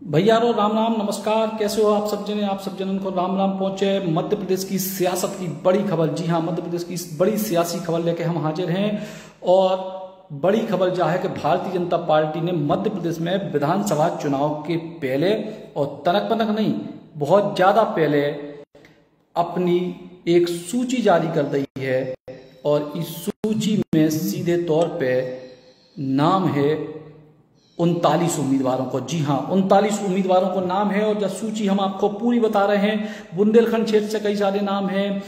भैयारो राम राम नमस्कार। कैसे हो आप सब जने? आप सब जनन को राम राम पहुंचे। मध्य प्रदेश की सियासत की बड़ी खबर, जी हाँ, मध्य प्रदेश की बड़ी सियासी खबर लेके हम हाजिर हैं। और बड़ी खबर यह है कि भारतीय जनता पार्टी ने मध्य प्रदेश में विधानसभा चुनाव के पहले, और तनक पनक नहीं, बहुत ज्यादा पहले अपनी एक सूची जारी कर दी है। और इस सूची में सीधे तौर पे नाम है 39 उम्मीदवारों को। जी हाँ, 39 उम्मीदवारों को नाम है। और जब सूची हम आपको पूरी बता रहे हैं, बुंदेलखंड क्षेत्र से कई सारे नाम हैं,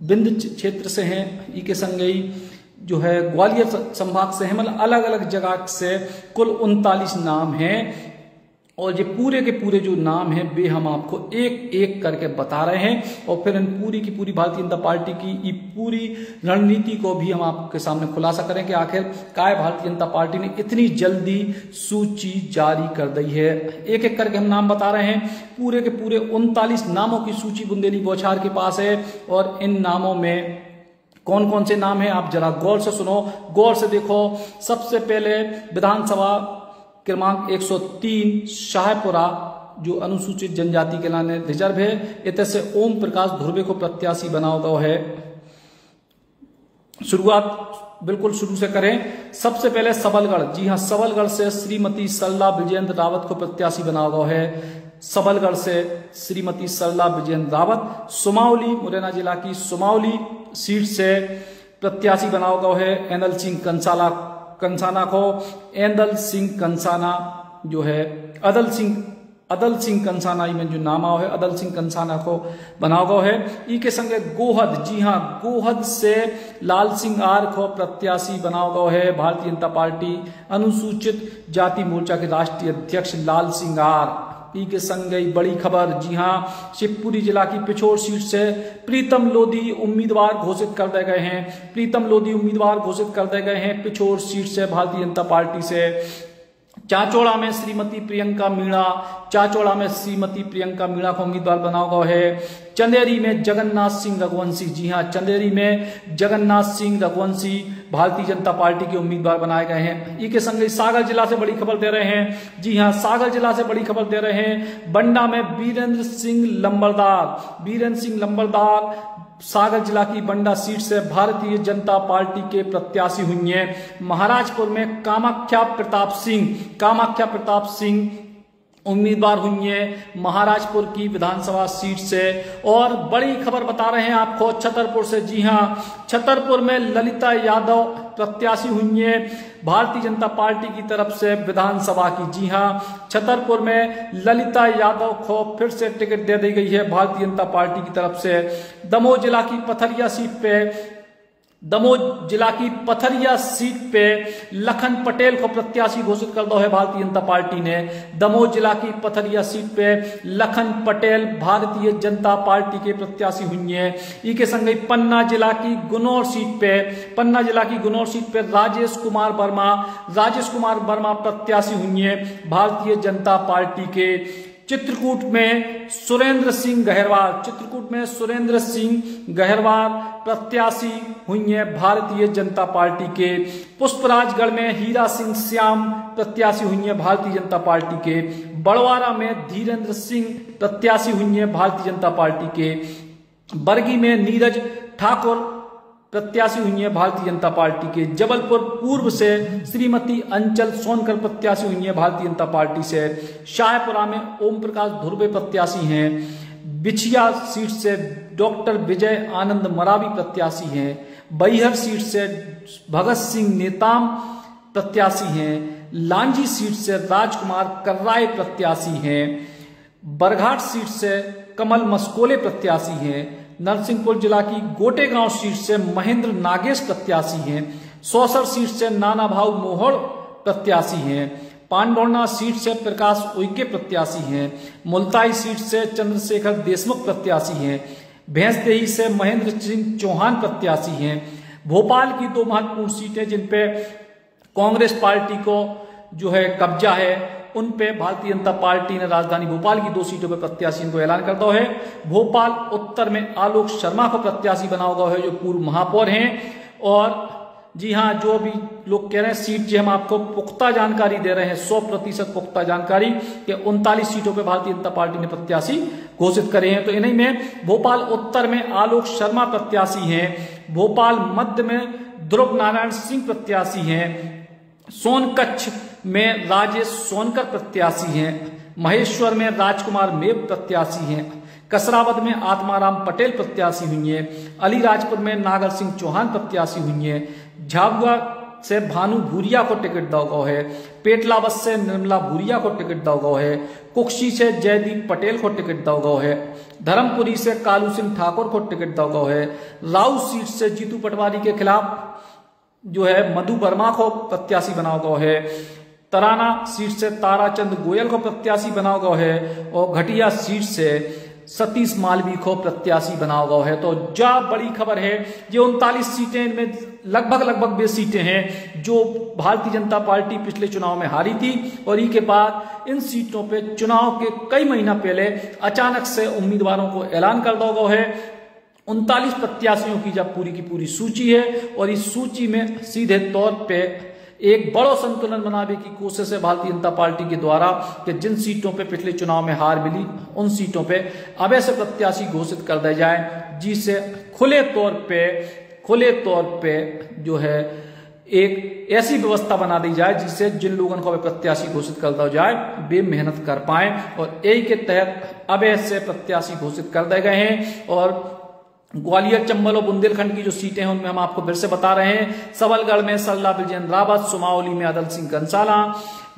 बिंद क्षेत्र से हैं, ई के संगई जो है ग्वालियर संभाग से है, मतलब अलग अलग जगह से कुल 39 नाम हैं। और ये पूरे के पूरे जो नाम हैं वे हम आपको एक एक करके बता रहे हैं। और फिर इन पूरी की पूरी भारतीय जनता पार्टी की ये पूरी रणनीति को भी हम आपके सामने खुलासा करें कि आखिर काय भारतीय जनता पार्टी ने इतनी जल्दी सूची जारी कर दी है। एक एक करके हम नाम बता रहे हैं। पूरे के पूरे 39 नामों की सूची बुंदेली बौछार के पास है। और इन नामों में कौन कौन से नाम हैं आप जरा गौर से सुनो, गौर से देखो। सबसे पहले विधानसभा क्रमांक 103 शाहपुरा, जो अनुसूचित जनजाति के लिए रिजर्व है, इतने से ओम प्रकाश धुर्वे को प्रत्याशी बनाया गया है। शुरुआत बिल्कुल शुरू से करें। सबसे पहले सबलगढ़, जी हाँ, सबलगढ़ से श्रीमती सरला विजयेंद्र रावत को प्रत्याशी बनाया गया है। सबलगढ़ से श्रीमती सरला विजयेंद्र रावत। सुमावली, मुरैना जिला की सुमावली सीट से प्रत्याशी बनाया गया है एंदल सिंह कंसाना को। एंदल सिंह कंसाना जो है अदल सिंह कंसाना में जो नाम आओ है, अदल सिंह कंसाना को बनाया गया है। ई के संगे गोहद, जी हाँ, गोहद से लाल सिंह आर को प्रत्याशी बनाया गया है। भारतीय जनता पार्टी अनुसूचित जाति मोर्चा के राष्ट्रीय अध्यक्ष लाल सिंह आर। ई के संग बड़ी खबर, जी हाँ, शिवपुरी जिला की पिछोर सीट से प्रीतम लोधी उम्मीदवार घोषित कर दिए गए हैं। प्रीतम लोधी उम्मीदवार घोषित कर दिए गए हैं पिछोर सीट से भारतीय जनता पार्टी से। चाचौड़ा में श्रीमती प्रियंका मीणा, चाचौड़ा में श्रीमती प्रियंका मीणा को उम्मीदवार बनाया गया है। चंदेरी में जगन्नाथ सिंह रघुवंशी, जी हाँ, चंदेरी में जगन्नाथ सिंह रघुवंशी भारतीय जनता पार्टी के उम्मीदवार बनाए गए हैं। ई के संग सागर जिला से बड़ी खबर दे रहे हैं, जी हाँ, सागर जिला से बड़ी खबर दे रहे हैं। बंडा में वीरेंद्र सिंह लंबरदार सागर जिला की बंडा सीट से भारतीय जनता पार्टी के प्रत्याशी हुई हैं। महाराजपुर में कामाख्या प्रताप सिंह उम्मीदवार हुई है महाराजपुर की विधानसभा सीट से। और बड़ी खबर बता रहे हैं आपको छतरपुर से, जी हाँ, छतरपुर में ललिता यादव प्रत्याशी हुई है भारतीय जनता पार्टी की तरफ से विधानसभा की। जी हाँ, छतरपुर में ललिता यादव को फिर से टिकट दे दी गई है भारतीय जनता पार्टी की तरफ से। दमोह जिला की पथरिया सीट पे लखन पटेल को प्रत्याशी घोषित कर दो है भारतीय जनता पार्टी ने। दमोह जिला की पथरिया सीट पे लखन पटेल भारतीय जनता पार्टी के प्रत्याशी हुई है। ई के संग पन्ना जिला की गुनौर सीट पे राजेश कुमार वर्मा प्रत्याशी हुई है भारतीय जनता पार्टी के। चित्रकूट में सुरेंद्र सिंह गहरवार प्रत्याशी हुई है भारतीय जनता पार्टी के। पुष्पराजगढ़ में हीरा सिंह श्याम प्रत्याशी हुई है भारतीय जनता पार्टी के। बड़वारा में धीरेन्द्र सिंह प्रत्याशी हुई है भारतीय जनता पार्टी के। बरगी में नीरज ठाकुर प्रत्याशी हुई है भारतीय जनता पार्टी के। जबलपुर पूर्व से श्रीमती अंचल सोनकर प्रत्याशी हुई है भारतीय जनता पार्टी से। शाहपुरा में ओम प्रकाश धुर्वे प्रत्याशी हैं। बिछिया सीट से डॉक्टर विजय आनंद मरावी प्रत्याशी हैं। बैहर सीट से भगत सिंह नेताम प्रत्याशी हैं। लांजी सीट से राजकुमार कर्राय प्रत्याशी हैं। बरघाट सीट से कमल मस्कोले प्रत्याशी हैं। नरसिंहपुर जिला की गोटेगांव सीट से महेंद्र नागेश प्रत्याशी हैं। सौसर सीट से नाना भाऊ मोहड़ प्रत्याशी हैं। पांडौना सीट से प्रकाश उइके प्रत्याशी हैं। मुल्ताई सीट से चंद्रशेखर देशमुख प्रत्याशी हैं। भैंसदेही से महेंद्र सिंह चौहान प्रत्याशी हैं। भोपाल की 2 महत्वपूर्ण सीटें जिन पे कांग्रेस पार्टी को जो है कब्जा है, उन पे भारतीय जनता पार्टी ने राजधानी भोपाल की 2 सीटों पर प्रत्याशी को ऐलान कर दिया है। भोपाल उत्तर में आलोक शर्मा को प्रत्याशी बनाया गया है, जो पूर्व महापौर हैं। और जी हाँ, जो भी लोग कह रहे हैं सीट, जी हम आपको पुख्ता जानकारी दे रहे हैं, 100% पुख्ता जानकारी कि 39 सीटों पे भारतीय जनता पार्टी ने प्रत्याशी घोषित करे हैं। तो इन्हीं में भोपाल उत्तर में आलोक शर्मा प्रत्याशी हैं, भोपाल मध्य में ध्रुव नारायण सिंह प्रत्याशी हैं, सोनकच्छ में राजेश सोनकर प्रत्याशी हैं, महेश्वर में राजकुमार मेव प्रत्याशी हैं, कसरावद में आत्माराम पटेल प्रत्याशी हुई हैं, अलीराजपुर में नागर सिंह चौहान प्रत्याशी हुई हैं, झाबुआ से भानु भूरिया को टिकट दिया गया है, पेटलावद से निर्मला भूरिया को टिकट दिया गया है, कुक्षी से जयदीप पटेल को टिकट दिया गया है, धर्मपुरी से कालू सिंह ठाकुर को टिकट दिया गया है, राउ सीट से जीतू पटवारी के खिलाफ जो है मधु वर्मा को प्रत्याशी बनाया गया है, तराना सीट से ताराचंद गोयल को प्रत्याशी बनाया गया है और घटिया सीट से सतीश मालवी को प्रत्याशी बनाया गया है। तो जा बड़ी खबर है, ये 39 सीटें, इनमें लगभग वे सीटें हैं जो भारतीय जनता पार्टी पिछले चुनाव में हारी थी और इसके बाद इन सीटों पे चुनाव के कई महीना पहले अचानक से उम्मीदवारों को ऐलान कर दिया गया है। 39 प्रत्याशियों की जब पूरी की पूरी सूची है और इस सूची में सीधे तौर पे एक बड़ा संतुलन बनाने की कोशिश है भारतीय जनता पार्टी के द्वारा कि जिन सीटों पे पिछले चुनाव में हार मिली उन सीटों पे अब ऐसे प्रत्याशी घोषित कर दिए जाए जिससे खुले तौर पे जो है एक ऐसी व्यवस्था बना दी जाए जिससे जिन लोगों को प्रत्याशी घोषित कर दिया जाए वे मेहनत कर पाए और यही के तहत अब ऐसे प्रत्याशी घोषित कर दिए गए हैं। और ग्वालियर, चंबल और बुंदेलखंड की जो सीटें हैं उनमें हम आपको फिर से बता रहे हैं। सबलगढ़ में सरला विजयन रावत, सुमावली में अदल सिंह कंसाला,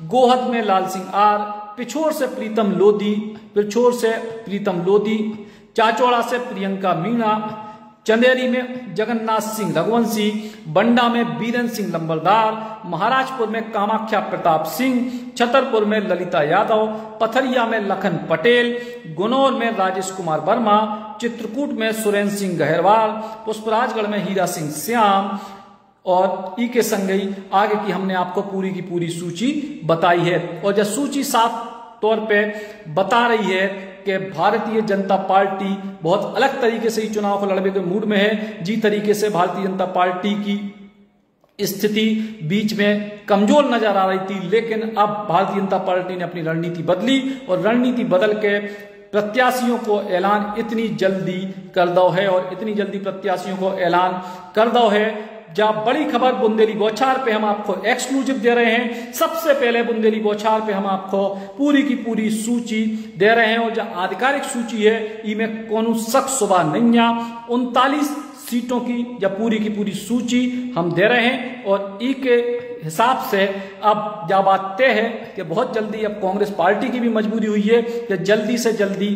गोहद में लाल सिंह आर, पिछोर से प्रीतम लोधी, चाचौड़ा से प्रियंका मीणा, चंदेरी में जगन्नाथ सिंह रघुवंशी, बंडा में बीरेन्द्र सिंह लंबरदार, महाराजपुर में कामाख्या प्रताप सिंह, छतरपुर में ललिता यादव, पथरिया में लखन पटेल, गुनौर में राजेश कुमार वर्मा, चित्रकूट में सुरेंद्र सिंह गहरवाल, पुष्पराजगढ़ में हीरा सिंह श्याम और ई के संगई आगे की हमने आपको पूरी की पूरी सूची बताई है। और जब सूची साफ तौर पे बता रही है कि भारतीय जनता पार्टी बहुत अलग तरीके से ही चुनाव को लड़ने के मूड में है। जी तरीके से भारतीय जनता पार्टी की स्थिति बीच में कमजोर नजर आ रही थी, लेकिन अब भारतीय जनता पार्टी ने अपनी रणनीति बदली और रणनीति बदल के प्रत्याशियों को ऐलान इतनी जल्दी कर दो है और इतनी जल्दी प्रत्याशियों को ऐलान कर दो है। जब बड़ी खबर बुंदेली बौछार पे हम आपको एक्सक्लूसिव दे रहे हैं, सबसे पहले बुंदेली बौछार पे हम आपको पूरी की पूरी सूची दे रहे हैं और जो आधिकारिक सूची है इनमें कोनो शक सुबह नहीं है। 39 सीटों की जब पूरी की पूरी सूची हम दे रहे हैं और ई के हिसाब से अब जब बात तय है कि बहुत जल्दी अब कांग्रेस पार्टी की भी मजबूरी हुई है कि जल्दी से जल्दी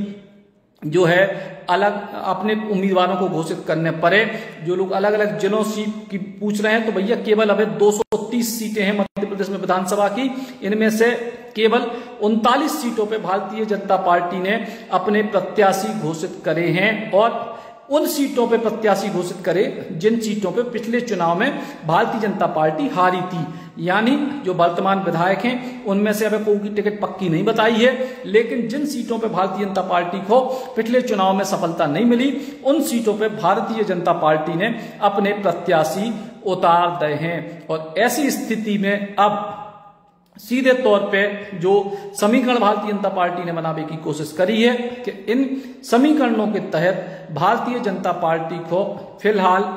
जो है अलग अपने उम्मीदवारों को घोषित करने पड़े। जो लोग अलग अलग जिलों की पूछ रहे हैं तो भैया केवल अब 230 सीटें हैं मध्य प्रदेश में विधानसभा की, इनमें से केवल 39 सीटों पे भारतीय जनता पार्टी ने अपने प्रत्याशी घोषित करे हैं और उन सीटों पे प्रत्याशी घोषित करे जिन सीटों पे पिछले चुनाव में भारतीय जनता पार्टी हारी थी। यानी जो वर्तमान विधायक हैं उनमें से अब कोई की टिकट पक्की नहीं बताई है, लेकिन जिन सीटों पे भारतीय जनता पार्टी को पिछले चुनाव में सफलता नहीं मिली उन सीटों पे भारतीय जनता पार्टी ने अपने प्रत्याशी उतार दिए हैं। और ऐसी स्थिति में अब सीधे तौर पे जो समीकरण भारतीय जनता पार्टी ने बनाने की कोशिश करी है कि इन समीकरणों के तहत भारतीय जनता पार्टी को फिलहाल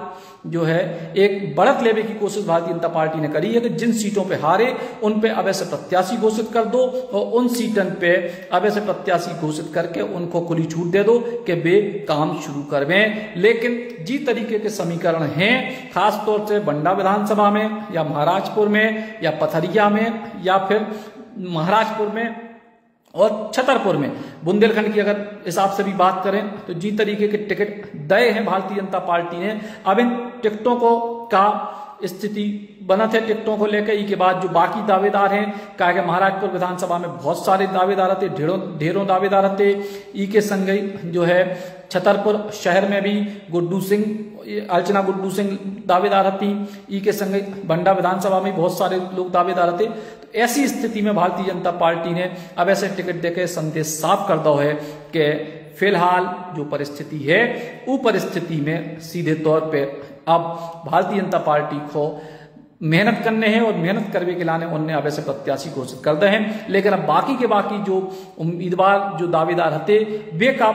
जो है एक बढ़त लेने की कोशिश भारतीय जनता पार्टी ने करी है कि जिन सीटों पे हारे उन पे अब ऐसे प्रत्याशी घोषित कर दो और उन सीटों पे अब ऐसे प्रत्याशी घोषित करके उनको खुली छूट दे दो कि वे काम शुरू करवें। लेकिन जी तरीके के समीकरण हैं, खास तौर से बंडा विधानसभा में या महाराजपुर में या पथरिया में या फिर महाराजपुर में और छतरपुर में, बुंदेलखंड की अगर हिसाब से भी बात करें तो जी तरीके के टिकट दए हैं भारतीय जनता पार्टी ने। अब इन टिकटों को का स्थिति बना थे टिकटों को लेकर ई के बाद जो बाकी दावेदार हैं, कहा कि महाराजपुर विधानसभा में बहुत सारे दावेदार थे, ढेरों दावेदार थे। ई के संग जो है छतरपुर शहर में भी अर्चना गुड्डू सिंह दावेदार थी। ई के संग बंडा विधानसभा में बहुत सारे लोग दावेदार थे। तो ऐसी स्थिति में भारतीय जनता पार्टी ने अब ऐसे टिकट देकर संदेश साफ कर दो है कि फिलहाल जो परिस्थिति है वो परिस्थिति में सीधे तौर पे अब भारतीय जनता पार्टी को मेहनत करने हैं और मेहनत करवे के लाने उनने अब ऐसे प्रत्याशी घोषित कर दे हैं। लेकिन अब बाकी के बाकी जो उम्मीदवार जो दावेदार हते वे का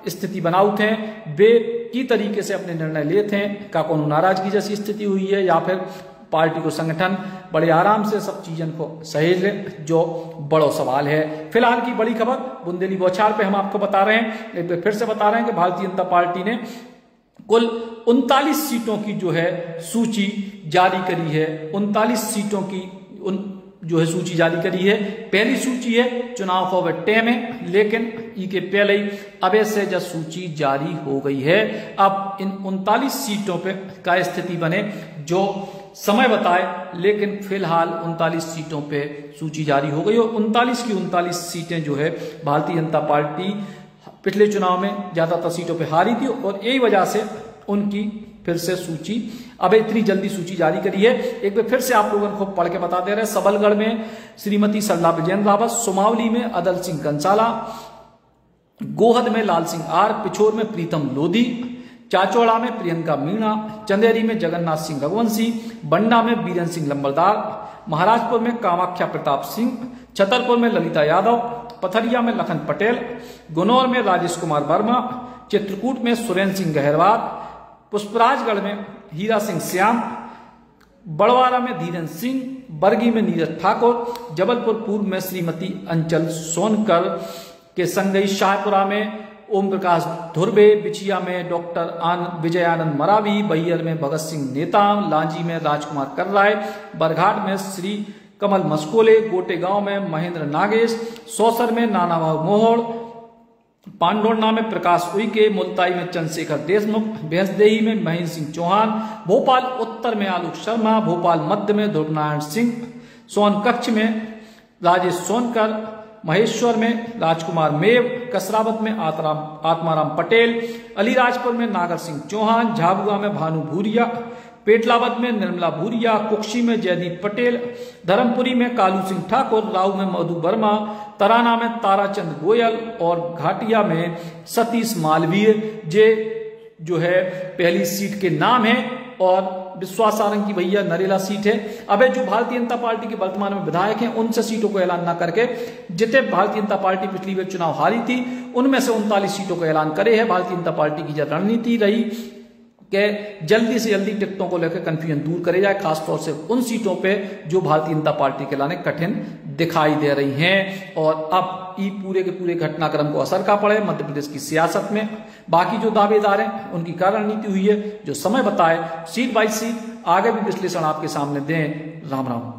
स्थिति बनाउत हैं, वे की तरीके से अपने निर्णय लेते हैं, का कोनो नाराजगी जैसी स्थिति हुई है या फिर पार्टी को संगठन बड़े आराम से सब चीजों को सहेज ले, जो बड़ो सवाल है। फिलहाल की बड़ी खबर बुंदेली बौछार पे हम आपको बता रहे हैं, एक बार फिर से बता रहे हैं कि भारतीय जनता पार्टी ने कुल 39 सीटों की जो है सूची जारी करी है। 39 सीटों की जो है सूची जारी करी है। पहली सूची है चुनाव को टाइम है, लेकिन इसके पहले ही अब से जब सूची जारी हो गई है। अब इन 39 सीटों पे क्या स्थिति बने जो समय बताए, लेकिन फिलहाल 39 सीटों पे सूची जारी हो गई और 39 की 39 सीटें जो है भारतीय जनता पार्टी पिछले चुनाव में ज्यादातर सीटों पे हारी थी और यही वजह से उनकी फिर से सूची अब इतनी जल्दी सूची जारी करी है। एक बार फिर से आप लोगों को पढ़ के बता दे रहे हैं। सबलगढ़ में श्रीमती सरला विजयेंद्र रावत, सुमावली में अदल सिंह कंसाला, गोहद में लाल सिंह आर, पिछोर में प्रीतम लोधी, चाचौड़ा में प्रियंका मीणा, चंदेरी में जगन्नाथ सिंह रघुवंशी, बंडा में बीरेन सिंह लंबरदार, महाराजपुर में कामाख्या प्रताप सिंह, छतरपुर में ललिता यादव, पथरिया में लखन पटेल, गुनौर में राजेश कुमार वर्मा, चित्रकूट में सुरेंद्र सिंह गहरवार, पुष्पराजगढ़ में हीरा सिंह श्याम, बड़वारा में धीरेन्द्र सिंह, बरगी में नीरज ठाकुर, जबलपुर पूर्व में श्रीमती अंचल सोनकर के संगई, शाहपुरा में ओम प्रकाश धुर्वे, बिछिया में डॉक्टर विजयानंद मरावी, बैयर में भगत सिंह नेता, लांजी में राजकुमार कर्राय, बरघाट में श्री कमल मस्कोले, गोटेगांव में महेंद्र नागेश, सौसर में नानाभाऊ मोहोड़, पांडोरना में प्रकाश उइके, मुल्ताई में चंद्रशेखर देशमुख, भैंसदेही में महेंद्र सिंह चौहान, भोपाल उत्तर में आलोक शर्मा, भोपाल मध्य में ध्रुवनारायण सिंह, सोनकच्छ में राजेश सोनकर, महेश्वर में राजकुमार मेव, कसरावत में आत्माराम पटेल, अलीराजपुर में नागर सिंह चौहान, झाबुआ में भानु भूरिया, पेटलावद में निर्मला भूरिया, कुक्षी में जयदीप पटेल, धर्मपुरी में कालू सिंह ठाकुर, राऊ में मधु वर्मा, तराना में ताराचंद गोयल और घाटिया में सतीश मालवीय जे जो है पहली सीट के नाम है और विश्वास सारंग की भैया नरेला सीट है। अब जो भारतीय जनता पार्टी के वर्तमान में विधायक हैं उनसे सीटों को ऐलान न करके जितने भारतीय जनता पार्टी पिछली बार चुनाव हारी थी उनमें से 39 सीटों को ऐलान करे है। भारतीय जनता पार्टी की जो रणनीति रही कि जल्दी से जल्दी टिकटों को लेकर कंफ्यूजन दूर करे जाए, खासतौर से उन सीटों पे जो भारतीय जनता पार्टी के लाने कठिन दिखाई दे रही हैं। और अब ये पूरे के पूरे घटनाक्रम को असर का पड़े मध्य प्रदेश की सियासत में। बाकी जो दावेदार हैं उनकी क्या रणनीति हुई है जो समय बताए, सीट बाई सीट आगे भी विश्लेषण आपके सामने दें। राम राम।